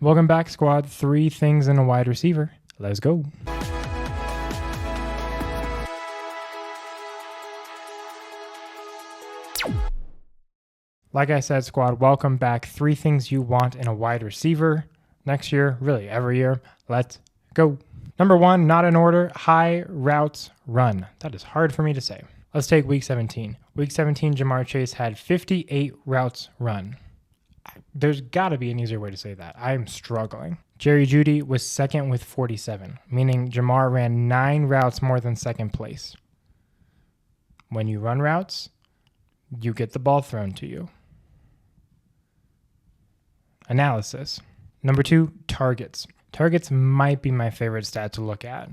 Welcome back, squad. 3 things in a wide receiver. Let's go. Like I said, squad, welcome back. 3 things you want in a wide receiver next year, really every year. Let's go. Number 1, not in order, high routes run. That is hard for me to say. Let's take week 17. Week 17, Jamar Chase had 58 routes run. There's got to be an easier way to say that. I'm struggling. Jerry Jeudy was second with 47, meaning Jamar ran 9 routes more than second place. When you run routes, you get the ball thrown to you. Analysis. Number 2, targets. Targets might be my favorite stat to look at,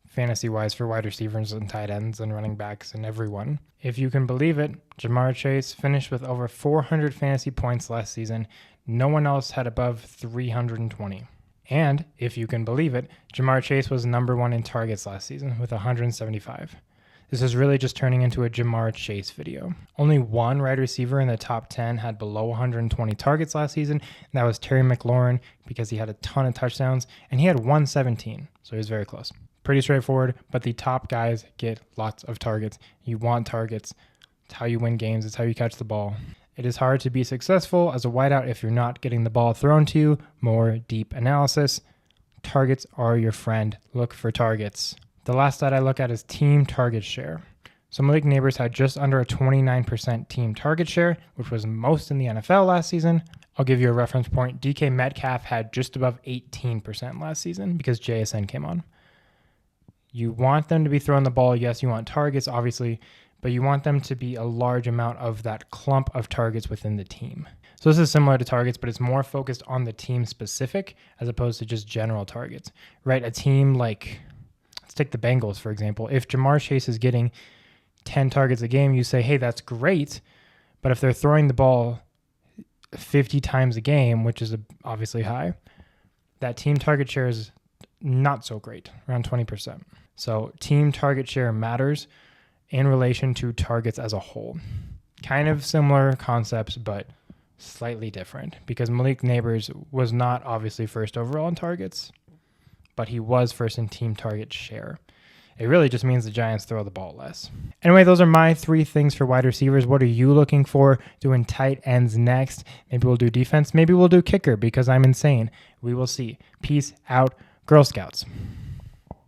fantasy-wise, for wide receivers and tight ends and running backs and everyone. If you can believe it, Jamar Chase finished with over 400 fantasy points last season. No one else had above 320. And if you can believe it, Jamar Chase was number 1 in targets last season with 175. This is really just turning into a Jamar Chase video. Only one wide receiver in the top 10 had below 120 targets last season, and that was Terry McLaurin because he had a ton of touchdowns, and he had 117, so he was very close. Pretty straightforward, but the top guys get lots of targets. You want targets. It's how you win games. It's how you catch the ball. It is hard to be successful as a wideout if you're not getting the ball thrown to you. More deep analysis. Targets are your friend. Look for targets. The last stat I look at is team target share. So Malik Neighbors had just under a 29% team target share, which was most in the NFL last season. I'll give you a reference point. DK Metcalf had just above 18% last season because JSN came on. You want them to be throwing the ball. Yes, you want targets, obviously, but you want them to be a large amount of that clump of targets within the team. So this is similar to targets, but it's more focused on the team specific as opposed to just general targets, right? A team like, let's take the Bengals, for example. If Jamar Chase is getting 10 targets a game, you say, hey, that's great. But if they're throwing the ball 50 times a game, which is obviously high, that team target share is not so great, around 20%. So team target share matters in relation to targets as a whole. Kind of similar concepts, but slightly different because Malik Neighbors was not obviously first overall in targets, but he was first in team target share. It really just means the Giants throw the ball less. Anyway, those are my 3 things for wide receivers. What are you looking for? Doing tight ends next. Maybe we'll do defense. Maybe we'll do kicker because I'm insane. We will see. Peace out, Girl Scouts.